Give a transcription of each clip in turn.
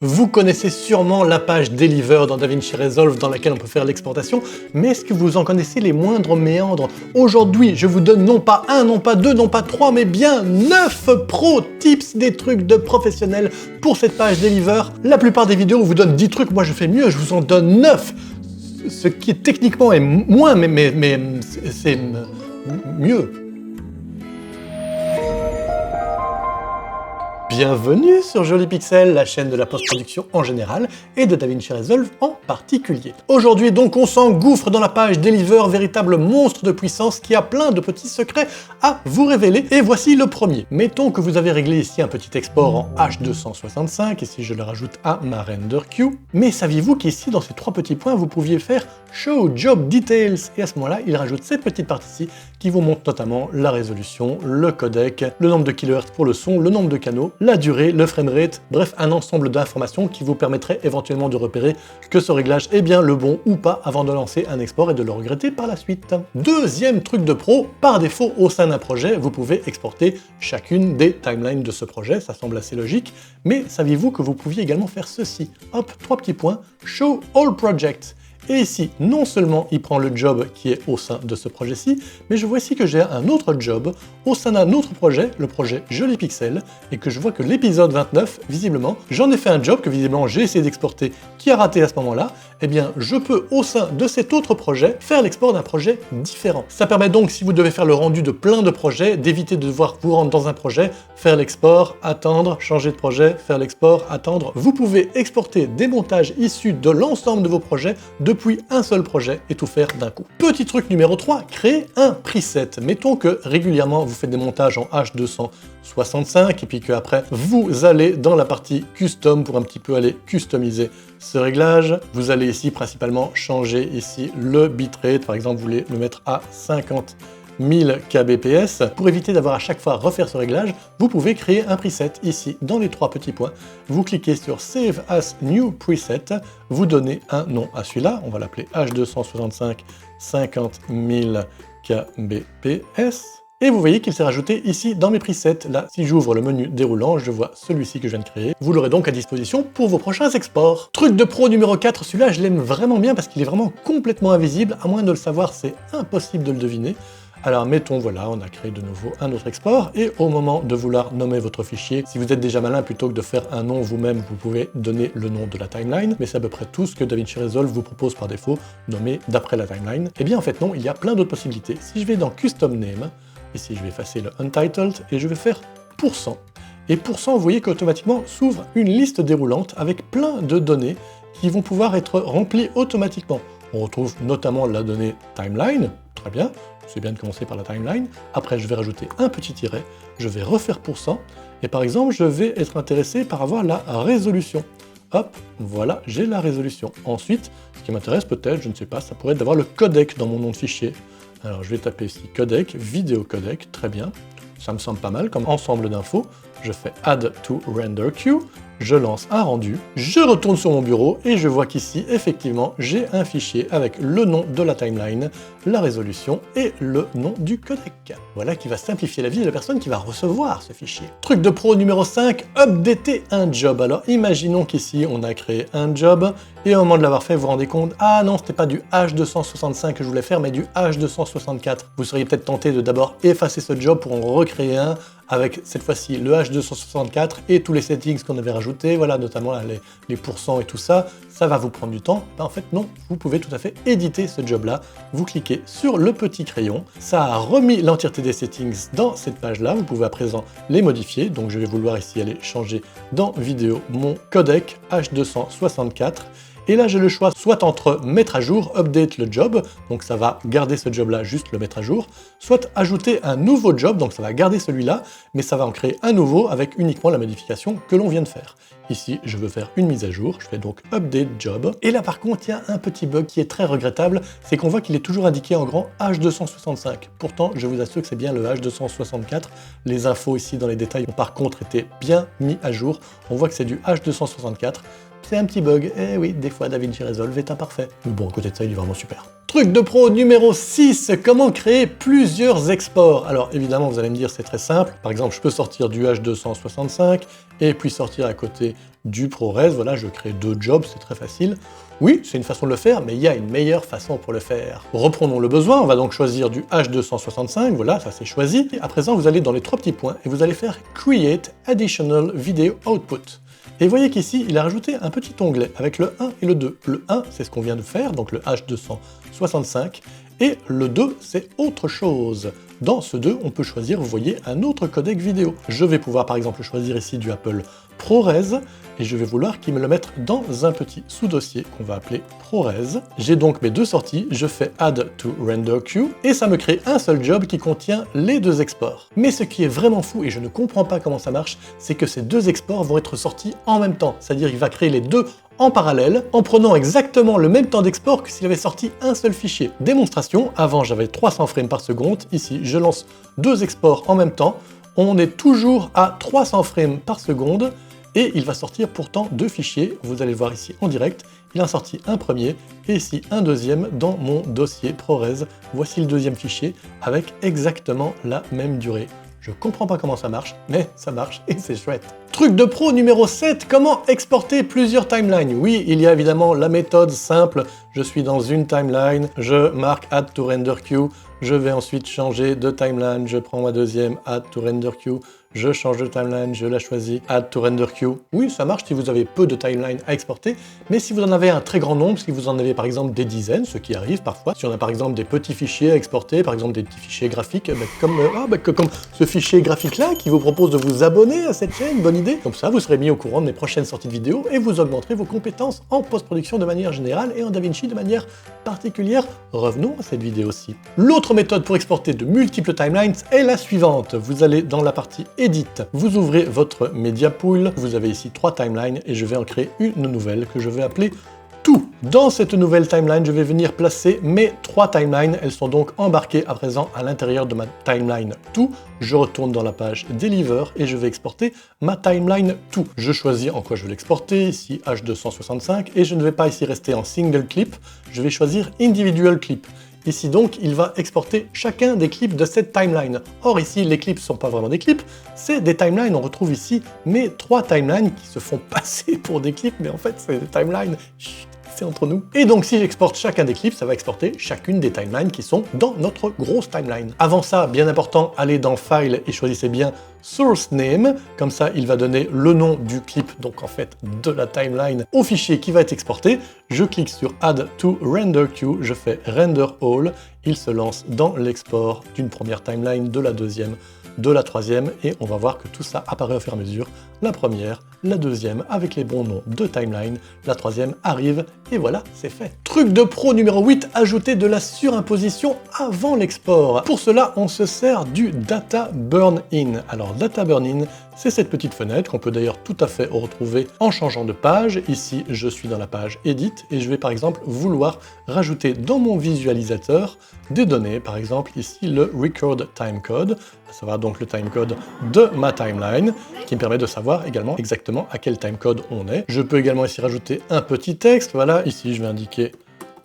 Vous connaissez sûrement la page Deliver dans DaVinci Resolve dans laquelle on peut faire l'exportation, mais est-ce que vous en connaissez les moindres méandres? Aujourd'hui, je vous donne non pas un, non pas deux, non pas trois, mais bien 9 pro tips, des trucs de professionnels pour cette page Deliver. La plupart des vidéos vous donnent 10 trucs, moi je fais mieux, je vous en donne 9. Ce qui techniquement est moins, mais c'est mieux. Bienvenue sur Joli Pixel, la chaîne de la post-production en général et de DaVinci Resolve en particulier. Aujourd'hui donc on s'engouffre dans la page Deliver, véritable monstre de puissance qui a plein de petits secrets à vous révéler. Et voici le premier. Mettons que vous avez réglé ici un petit export en H265, ici je le rajoute à ma render queue. Mais saviez-vous qu'ici dans ces trois petits points vous pouviez faire Show Job Details, et à ce moment-là il rajoute cette petite partie-ci qui vous montre notamment la résolution, le codec, le nombre de kHz pour le son, le nombre de canaux, la durée, le framerate, bref un ensemble d'informations qui vous permettrait éventuellement de repérer que ce réglage est bien le bon ou pas avant de lancer un export et de le regretter par la suite. Deuxième truc de pro, par défaut au sein d'un projet, vous pouvez exporter chacune des timelines de ce projet, ça semble assez logique, mais saviez-vous que vous pouviez également faire ceci? Hop, trois petits points, Show All Projects. Et ici, non seulement il prend le job qui est au sein de ce projet-ci, mais je vois ici que j'ai un autre job au sein d'un autre projet, le projet Joli Pixel, et que je vois que l'épisode 29, visiblement, j'en ai fait un job que visiblement j'ai essayé d'exporter qui a raté à ce moment-là, eh bien je peux au sein de cet autre projet faire l'export d'un projet différent. Ça permet donc, si vous devez faire le rendu de plein de projets, d'éviter de devoir vous rendre dans un projet, faire l'export, attendre, changer de projet, faire l'export, attendre. Vous pouvez exporter des montages issus de l'ensemble de vos projets depuis un seul projet et tout faire d'un coup. Petit truc numéro 3, créer un preset. Mettons que régulièrement vous faites des montages en H265 et puis qu'après vous allez dans la partie custom pour un petit peu aller customiser ce réglage. Vous allez ici principalement changer ici le bitrate, par exemple vous voulez le mettre à 50 000 kbps. Pour éviter d'avoir à chaque fois à refaire ce réglage, vous pouvez créer un preset ici dans les trois petits points. Vous cliquez sur Save as New Preset, vous donnez un nom à celui-là, on va l'appeler H265 50 000 kbps. Et vous voyez qu'il s'est rajouté ici dans mes presets. Là, si j'ouvre le menu déroulant, je vois celui-ci que je viens de créer. Vous l'aurez donc à disposition pour vos prochains exports. Truc de pro numéro 4, celui-là je l'aime vraiment bien parce qu'il est vraiment complètement invisible. À moins de le savoir, c'est impossible de le deviner. Alors mettons, voilà, on a créé de nouveau un autre export, et au moment de vouloir nommer votre fichier, si vous êtes déjà malin, plutôt que de faire un nom vous-même, vous pouvez donner le nom de la timeline, mais c'est à peu près tout ce que DaVinci Resolve vous propose par défaut, nommer d'après la timeline. Eh bien en fait non, il y a plein d'autres possibilités. Si je vais dans Custom Name, ici je vais effacer le Untitled, et je vais faire %. Et %, vous voyez qu'automatiquement s'ouvre une liste déroulante avec plein de données qui vont pouvoir être remplies automatiquement. On retrouve notamment la donnée timeline, très bien, c'est bien de commencer par la timeline. Après, je vais rajouter un petit tiret, je vais refaire %, et par exemple, je vais être intéressé par avoir la résolution. Hop, voilà, j'ai la résolution. Ensuite, ce qui m'intéresse peut-être, je ne sais pas, ça pourrait être d'avoir le codec dans mon nom de fichier. Alors, je vais taper ici codec, vidéo codec, très bien. Ça me semble pas mal comme ensemble d'infos. Je fais Add to Render Queue, je lance un rendu, je retourne sur mon bureau et je vois qu'ici, effectivement, j'ai un fichier avec le nom de la timeline, la résolution et le nom du codec. Voilà qui va simplifier la vie de la personne qui va recevoir ce fichier. Truc de pro numéro 5, updater un job. Alors imaginons qu'ici, on a créé un job et au moment de l'avoir fait, vous vous rendez compte, ah non, c'était pas du H265 que je voulais faire, mais du H264. Vous seriez peut-être tenté de d'abord effacer ce job pour en recréer un avec cette fois-ci le H264 et tous les settings qu'on avait rajoutés, voilà, notamment là, les pourcents et tout ça, ça va vous prendre du temps. Ben, en fait non, vous pouvez tout à fait éditer ce job-là. Vous cliquez sur le petit crayon, ça a remis l'entièreté des settings dans cette page-là, vous pouvez à présent les modifier, donc je vais vouloir ici aller changer dans vidéo mon codec H264, et là, j'ai le choix soit entre mettre à jour, update le job, donc ça va garder ce job-là, juste le mettre à jour, soit ajouter un nouveau job, donc ça va garder celui-là, mais ça va en créer un nouveau avec uniquement la modification que l'on vient de faire. Ici, je veux faire une mise à jour, je fais donc update job, et là par contre, il y a un petit bug qui est très regrettable, c'est qu'on voit qu'il est toujours indiqué en grand H265. Pourtant, je vous assure que c'est bien le H264, les infos ici dans les détails ont par contre été bien mis à jour, on voit que c'est du H264, c'est un petit bug. Eh oui, des fois DaVinci Resolve est imparfait. Mais bon, à côté de ça, il est vraiment super. Truc de pro numéro 6, comment créer plusieurs exports. Alors évidemment, vous allez me dire, c'est très simple. Par exemple, je peux sortir du H265 et puis sortir à côté du ProRes. Voilà, je crée 2 jobs, c'est très facile. Oui, c'est une façon de le faire, mais il y a une meilleure façon pour le faire. Reprenons le besoin, on va donc choisir du H265, voilà, ça c'est choisi. Et à présent, vous allez dans les 3 petits points et vous allez faire Create Additional Video Output. Et vous voyez qu'ici, il a rajouté un petit onglet avec le 1 et le 2. Le 1, c'est ce qu'on vient de faire, donc le H265, et le 2, c'est autre chose. Dans ce 2, on peut choisir, vous voyez, un autre codec vidéo. Je vais pouvoir par exemple choisir ici du Apple ProRes, et je vais vouloir qu'il me le mette dans un petit sous-dossier qu'on va appeler ProRes. J'ai donc mes 2 sorties, je fais Add to Render Queue, et ça me crée un seul job qui contient les 2 exports. Mais ce qui est vraiment fou, et je ne comprends pas comment ça marche, c'est que ces 2 exports vont être sortis en même temps, c'est-à-dire qu'il va créer les 2 en parallèle, en prenant exactement le même temps d'export que s'il avait sorti un seul fichier. Démonstration, avant j'avais 300 frames par seconde, ici je lance 2 exports en même temps, on est toujours à 300 frames par seconde, et il va sortir pourtant 2 fichiers, vous allez le voir ici en direct, il en a sorti un premier, et ici un deuxième dans mon dossier ProRes. Voici le deuxième fichier, avec exactement la même durée. Je comprends pas comment ça marche, mais ça marche et c'est chouette. Truc de pro numéro 7, comment exporter plusieurs timelines. Oui, il y a évidemment la méthode simple, je suis dans une timeline, je marque Add to Render Queue, je vais ensuite changer de timeline, je prends ma deuxième Add to Render Queue, je change de timeline, je la choisis, Add to Render Queue. Oui, ça marche si vous avez peu de timelines à exporter, mais si vous en avez un très grand nombre, si vous en avez par exemple des dizaines, ce qui arrive parfois, si on a par exemple des petits fichiers à exporter, par exemple des petits fichiers graphiques, comme ce fichier graphique-là qui vous propose de vous abonner à cette chaîne, bonne idée. Comme ça, vous serez mis au courant de mes prochaines sorties de vidéos et vous augmenterez vos compétences en post-production de manière générale et en DaVinci de manière particulière. Revenons à cette vidéo-ci. L'autre méthode pour exporter de multiples timelines est la suivante. Vous allez dans la partie Edit, vous ouvrez votre Media Pool, vous avez ici 3 timelines et je vais en créer une nouvelle que je vais appeler Tout. Dans cette nouvelle timeline, je vais venir placer mes 3 timelines. Elles sont donc embarquées à présent à l'intérieur de ma timeline Tout. Je retourne dans la page Deliver et je vais exporter ma timeline Tout. Je choisis en quoi je veux l'exporter, ici H265, et je ne vais pas ici rester en single clip, je vais choisir Individual Clip. Ici donc, il va exporter chacun des clips de cette timeline. Or ici, les clips ne sont pas vraiment des clips, c'est des timelines. On retrouve ici mes 3 timelines qui se font passer pour des clips, mais en fait, c'est des timelines. Chut, c'est entre nous. Et donc, si j'exporte chacun des clips, ça va exporter chacune des timelines qui sont dans notre grosse timeline. Avant ça, bien important, allez dans File et choisissez bien Source Name. Comme ça, il va donner le nom du clip, donc en fait de la timeline, au fichier qui va être exporté. Je clique sur Add to Render Queue, je fais Render All. Il se lance dans l'export d'une première timeline, de la deuxième, de la troisième, et on va voir que tout ça apparaît au fur et à mesure. La première, la deuxième avec les bons noms de timeline, la troisième arrive, et voilà, c'est fait. Truc de pro numéro 8, ajouter de la surimposition avant l'export. Pour cela, on se sert du Data Burn In. Alors, Data Burn In, c'est cette petite fenêtre qu'on peut d'ailleurs tout à fait retrouver en changeant de page. Ici, je suis dans la page Edit, et je vais par exemple vouloir rajouter dans mon visualisateur des données, par exemple ici le Record Timecode, à savoir donc le timecode de ma timeline, qui me permet de savoir également exactement à quel timecode on est. Je peux également ici rajouter un petit texte, voilà, ici je vais indiquer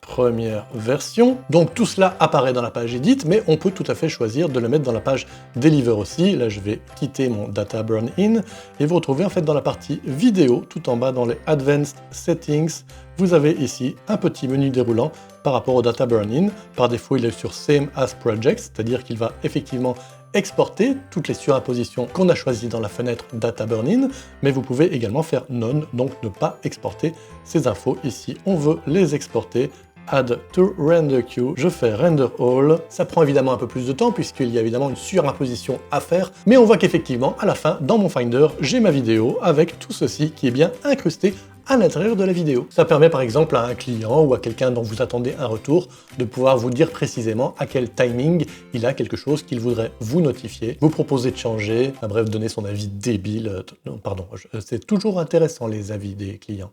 première version. Donc tout cela apparaît dans la page Edit, mais on peut tout à fait choisir de le mettre dans la page Deliver aussi. Là, je vais quitter mon Data Burn In, et vous retrouvez en fait dans la partie vidéo, tout en bas dans les Advanced Settings, vous avez ici un petit menu déroulant par rapport au Data Burn In. Par défaut, il est sur Same as Project, c'est-à-dire qu'il va effectivement exporter toutes les surimpositions qu'on a choisies dans la fenêtre Data Burn In, mais vous pouvez également faire None, donc ne pas exporter ces infos. Ici, on veut les exporter. Add to Render Queue, je fais Render All. Ça prend évidemment un peu plus de temps puisqu'il y a évidemment une surimposition à faire, mais on voit qu'effectivement, à la fin, dans mon Finder, j'ai ma vidéo avec tout ceci qui est bien incrusté à l'intérieur de la vidéo. Ça permet par exemple à un client ou à quelqu'un dont vous attendez un retour de pouvoir vous dire précisément à quel timing il a quelque chose qu'il voudrait vous notifier, vous proposer de changer, enfin bref, donner son avis débile. Non, pardon, c'est toujours intéressant les avis des clients.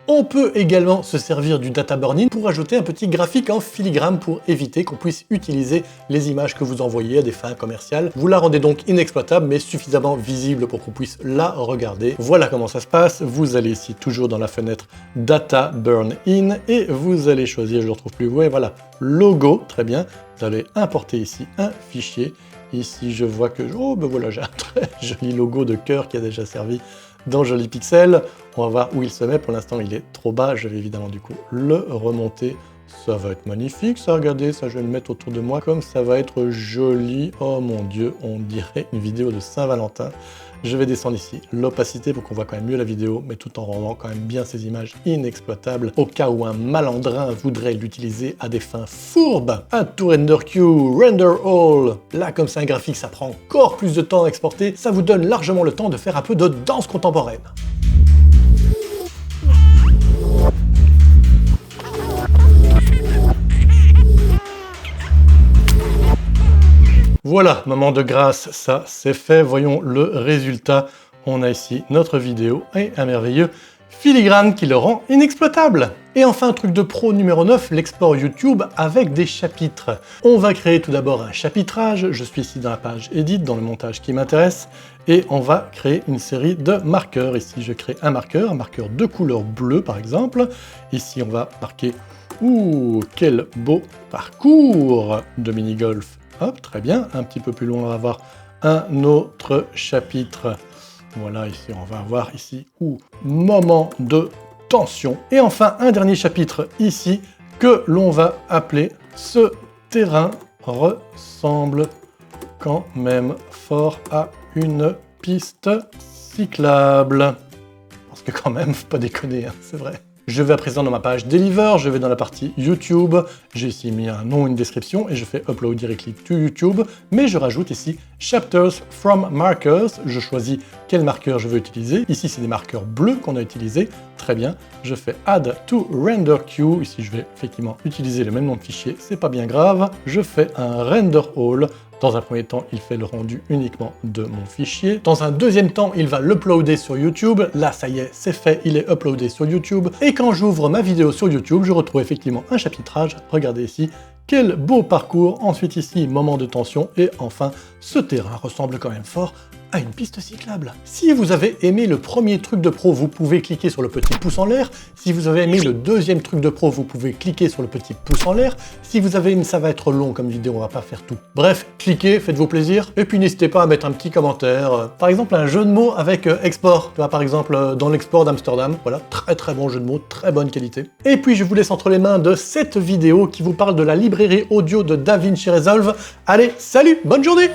On peut également se servir du data burn-in pour ajouter un petit graphique en filigrane pour éviter qu'on puisse utiliser les images que vous envoyez à des fins commerciales. Vous la rendez donc inexploitable mais suffisamment visible pour qu'on puisse la regarder. Voilà comment ça se passe. Vous allez ici toujours dans la fenêtre data burn-in et vous allez choisir, je ne le retrouve plus, ouais, voilà, logo, très bien. Vous allez importer ici un fichier. Ici, je vois que, oh ben voilà, j'ai un très joli logo de cœur qui a déjà servi dans Joli Pixel. On va voir où il se met. Pour l'instant, il est trop bas. Je vais évidemment du coup le remonter. Ça va être magnifique, ça, regardez, ça je vais le mettre autour de moi, comme ça va être joli. Oh mon Dieu, on dirait une vidéo de Saint-Valentin. Je vais descendre ici l'opacité pour qu'on voit quand même mieux la vidéo, mais tout en rendant quand même bien ces images inexploitables, au cas où un malandrin voudrait l'utiliser à des fins fourbes. Add to render queue, render all. Là, comme c'est un graphique, ça prend encore plus de temps à exporter, ça vous donne largement le temps de faire un peu de danse contemporaine. Voilà, moment de grâce, ça c'est fait. Voyons le résultat. On a ici notre vidéo et un merveilleux filigrane qui le rend inexploitable. Et enfin, truc de pro numéro 9, l'export YouTube avec des chapitres. On va créer tout d'abord un chapitrage. Je suis ici dans la page Edit, dans le montage qui m'intéresse. Et on va créer une série de marqueurs. Ici, je crée un marqueur de couleur bleue par exemple. Ici, on va marquer « Ouh, quel beau parcours de mini-golf ». Hop, très bien. Un petit peu plus loin, on va avoir un autre chapitre. Voilà, ici, on va avoir ici, moment de tension. Et enfin, un dernier chapitre ici, que l'on va appeler « Ce terrain ressemble quand même fort à une piste cyclable ». Parce que quand même, faut pas déconner, hein, c'est vrai. Je vais à présent dans ma page Deliver, je vais dans la partie YouTube, j'ai ici mis un nom, une description, et je fais Upload directly to YouTube, mais je rajoute ici Chapters from Markers, je choisis quel marqueur je veux utiliser. Ici, c'est des marqueurs bleus qu'on a utilisés, très bien. Je fais Add to Render Queue, ici je vais effectivement utiliser le même nom de fichier, c'est pas bien grave. Je fais un Render All. Dans un premier temps, il fait le rendu uniquement de mon fichier. Dans un deuxième temps, il va l'uploader sur YouTube. Là, ça y est, c'est fait, il est uploadé sur YouTube. Et quand j'ouvre ma vidéo sur YouTube, je retrouve effectivement un chapitrage. Regardez ici, quel beau parcours. Ensuite ici, moment de tension. Et enfin, ce terrain ressemble quand même fort à une piste cyclable. Si vous avez aimé le premier truc de pro, vous pouvez cliquer sur le petit pouce en l'air. Si vous avez aimé le deuxième truc de pro, vous pouvez cliquer sur le petit pouce en l'air. Si vous avez aimé, ça va être long comme vidéo, on va pas faire tout. Bref, cliquez, faites-vous plaisir. Et puis n'hésitez pas à mettre un petit commentaire. Par exemple, un jeu de mots avec export. Tu vois, par exemple, dans l'export d'Amsterdam. Voilà, très bon jeu de mots, très bonne qualité. Et puis je vous laisse entre les mains de cette vidéo qui vous parle de la librairie audio de DaVinci Resolve. Allez, salut, bonne journée!